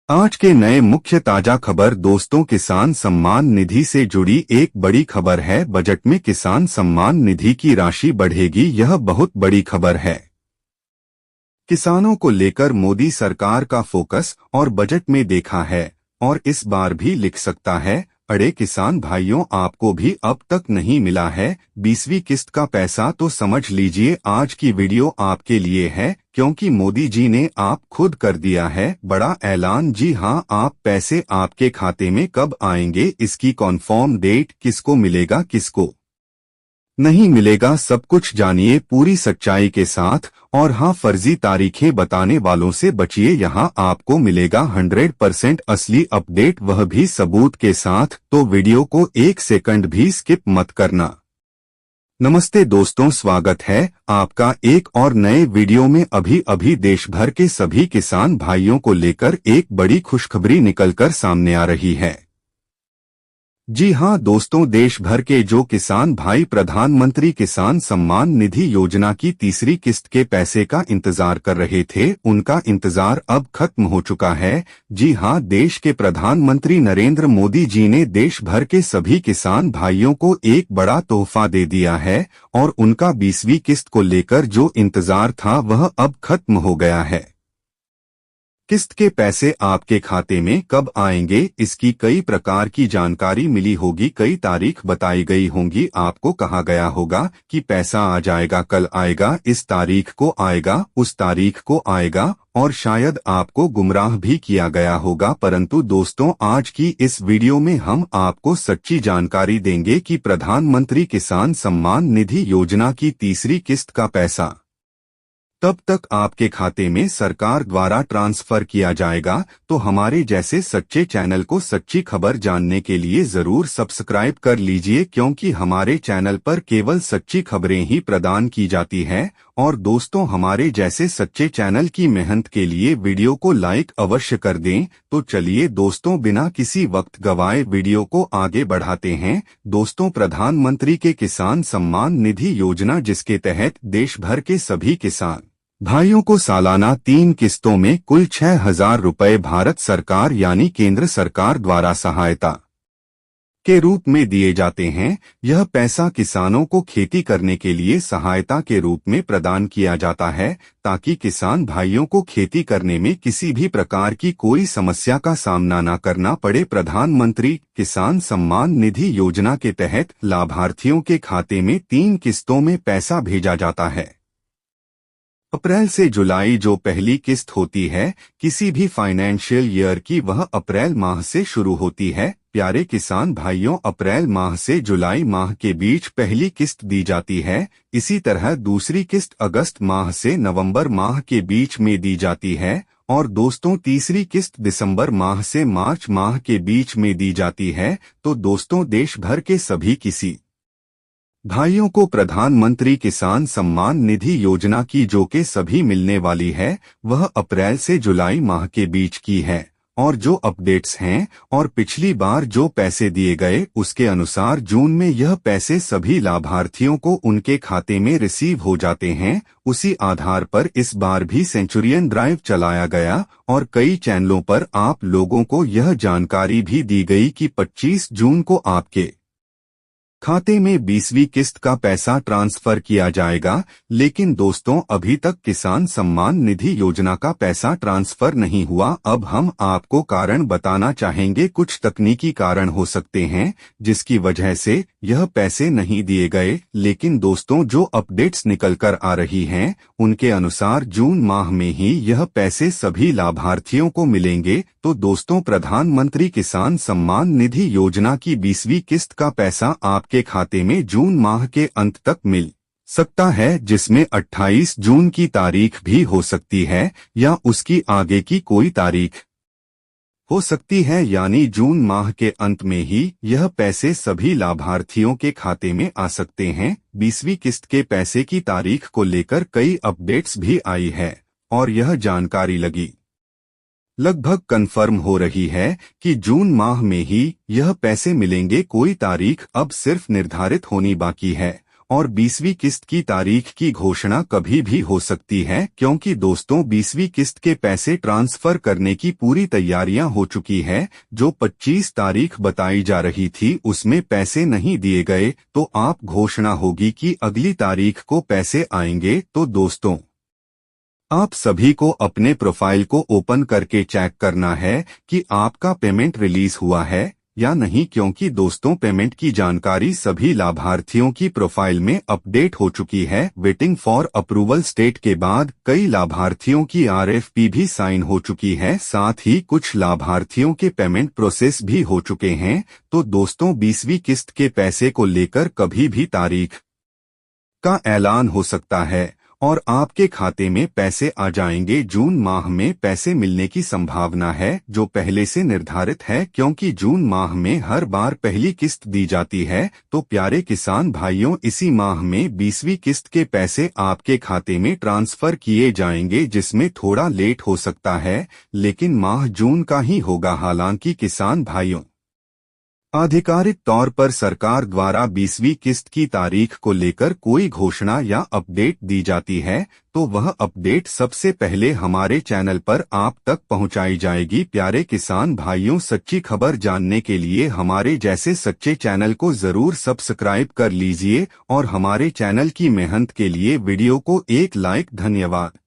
आज के नए मुख्य ताजा खबर दोस्तों, किसान सम्मान निधि से जुड़ी एक बड़ी खबर है। बजट में किसान सम्मान निधि की राशि बढ़ेगी, यह बहुत बड़ी खबर है। किसानों को लेकर मोदी सरकार का फोकस और बजट में देखा है, और इस बार भी लिख सकता है। अरे किसान भाइयों, आपको भी अब तक नहीं मिला है 20वीं किस्त का पैसा, तो समझ लीजिए आज की वीडियो आपके लिए है, क्योंकि मोदी जी ने आप खुद कर दिया है बड़ा ऐलान। जी हां, आप पैसे आपके खाते में कब आएंगे, इसकी कॉन्फर्म डेट, किसको मिलेगा किसको नहीं मिलेगा, सब कुछ जानिए पूरी सच्चाई के साथ। और हाँ, फर्जी तारीखें बताने वालों से बचिए, यहाँ आपको मिलेगा 100% असली अपडेट, वह भी सबूत के साथ। तो वीडियो को एक सेकंड भी स्किप मत करना। नमस्ते दोस्तों, स्वागत है आपका एक और नए वीडियो में। अभी अभी देश भर के सभी किसान भाइयों को लेकर एक बड़ी खुशखबरी निकलकर सामने आ रही है। जी हां दोस्तों, देश भर के जो किसान भाई प्रधानमंत्री किसान सम्मान निधि योजना की तीसरी किस्त के पैसे का इंतजार कर रहे थे, उनका इंतजार अब खत्म हो चुका है। जी हां, देश के प्रधानमंत्री नरेंद्र मोदी जी ने देश भर के सभी किसान भाइयों को एक बड़ा तोहफा दे दिया है, और उनका 20वीं किस्त को लेकर जो इंतजार था वह अब खत्म हो गया है। किस्त के पैसे आपके खाते में कब आएंगे, इसकी कई प्रकार की जानकारी मिली होगी, कई तारीख बताई गई होंगी। आपको कहा गया होगा कि पैसा आ जाएगा, कल आएगा, इस तारीख को आएगा, उस तारीख को आएगा, और शायद आपको गुमराह भी किया गया होगा। परंतु दोस्तों, आज की इस वीडियो में हम आपको सच्ची जानकारी देंगे कि प्रधानमंत्री किसान सम्मान निधि योजना की तीसरी किस्त का पैसा तब तक आपके खाते में सरकार द्वारा ट्रांसफर किया जाएगा। तो हमारे जैसे सच्चे चैनल को सच्ची खबर जानने के लिए जरूर सब्सक्राइब कर लीजिए, क्योंकि हमारे चैनल पर केवल सच्ची खबरें ही प्रदान की जाती है। और दोस्तों, हमारे जैसे सच्चे चैनल की मेहनत के लिए वीडियो को लाइक अवश्य कर दें। तो चलिए दोस्तों, बिना किसी वक्त गवाए वीडियो को आगे बढ़ाते हैं। दोस्तों, प्रधानमंत्री के किसान सम्मान निधि योजना, जिसके तहत देश भर के सभी किसान भाइयों को सालाना 3 किस्तों में कुल 6,000 रुपए भारत सरकार यानी केंद्र सरकार द्वारा सहायता के रूप में दिए जाते हैं। यह पैसा किसानों को खेती करने के लिए सहायता के रूप में प्रदान किया जाता है, ताकि किसान भाइयों को खेती करने में किसी भी प्रकार की कोई समस्या का सामना न करना पड़े। प्रधानमंत्री किसान सम्मान निधि योजना के तहत लाभार्थियों के खाते में 3 किस्तों में पैसा भेजा जाता है। अप्रैल से जुलाई जो पहली किस्त होती है किसी भी फाइनेंशियल ईयर की, वह अप्रैल माह से शुरू होती है। प्यारे किसान भाइयों, अप्रैल माह से जुलाई माह के बीच पहली किस्त दी जाती है। इसी तरह दूसरी किस्त अगस्त माह से नवंबर माह के बीच में दी जाती है। और दोस्तों, तीसरी किस्त दिसंबर माह से मार्च माह के बीच में दी जाती है। तो दोस्तों, देश भर के सभी किसी भाइयों को प्रधानमंत्री किसान सम्मान निधि योजना की जो के सभी मिलने वाली है, वह अप्रैल से जुलाई माह के बीच की है। और जो अपडेट्स हैं और पिछली बार जो पैसे दिए गए, उसके अनुसार जून में यह पैसे सभी लाभार्थियों को उनके खाते में रिसीव हो जाते हैं। उसी आधार पर इस बार भी सेंचुरियन ड्राइव चलाया गया, और कई चैनलों पर आप लोगों को यह जानकारी भी दी गई कि 25 जून को आपके खाते में 20वीं किस्त का पैसा ट्रांसफर किया जाएगा। लेकिन दोस्तों, अभी तक किसान सम्मान निधि योजना का पैसा ट्रांसफर नहीं हुआ। अब हम आपको कारण बताना चाहेंगे। कुछ तकनीकी कारण हो सकते हैं जिसकी वजह से यह पैसे नहीं दिए गए। लेकिन दोस्तों, जो अपडेट्स निकलकर आ रही हैं, उनके अनुसार जून माह में ही यह पैसे सभी लाभार्थियों को मिलेंगे। तो दोस्तों, प्रधानमंत्री किसान सम्मान निधि योजना की 20वीं किस्त का पैसा आपके खाते में जून माह के अंत तक मिल सकता है, जिसमें 28 जून की तारीख भी हो सकती है, या उसकी आगे की कोई तारीख हो सकती है। यानी जून माह के अंत में ही यह पैसे सभी लाभार्थियों के खाते में आ सकते हैं। 20वीं किस्त के पैसे की तारीख को लेकर कई अपडेट्स भी आई है, और यह जानकारी लगभग कंफर्म हो रही है कि जून माह में ही यह पैसे मिलेंगे। कोई तारीख अब सिर्फ निर्धारित होनी बाकी है। और 20वीं किस्त की तारीख की घोषणा कभी भी हो सकती है, क्योंकि दोस्तों 20वीं किस्त के पैसे ट्रांसफर करने की पूरी तैयारियां हो चुकी है। जो 25 तारीख बताई जा रही थी उसमें पैसे नहीं दिए गए, तो आप घोषणा होगी कि अगली तारीख को पैसे आएंगे। तो दोस्तों आप सभी को अपने प्रोफाइल को ओपन करके चेक करना है कि आपका पेमेंट रिलीज हुआ है या नहीं, क्योंकि दोस्तों पेमेंट की जानकारी सभी लाभार्थियों की प्रोफाइल में अपडेट हो चुकी है। वेटिंग फॉर अप्रूवल स्टेट के बाद कई लाभार्थियों की RFP भी साइन हो चुकी है, साथ ही कुछ लाभार्थियों के पेमेंट प्रोसेस भी हो चुके हैं। तो दोस्तों 20वीं किस्त के पैसे को लेकर कभी भी तारीख का ऐलान हो सकता है और आपके खाते में पैसे आ जाएंगे। जून माह में पैसे मिलने की संभावना है जो पहले से निर्धारित है, क्योंकि जून माह में हर बार पहली किस्त दी जाती है। तो प्यारे किसान भाइयों, इसी माह में 20वीं किस्त के पैसे आपके खाते में ट्रांसफर किए जाएंगे, जिसमें थोड़ा लेट हो सकता है, लेकिन माह जून का ही होगा। हालांकि किसान भाइयों, आधिकारिक तौर पर सरकार द्वारा 20वीं किस्त की तारीख को लेकर कोई घोषणा या अपडेट दी जाती है तो वह अपडेट सबसे पहले हमारे चैनल पर आप तक पहुंचाई जाएगी। प्यारे किसान भाइयों, सच्ची खबर जानने के लिए हमारे जैसे सच्चे चैनल को जरूर सब्सक्राइब कर लीजिए और हमारे चैनल की मेहनत के लिए वीडियो को एक लाइक। धन्यवाद।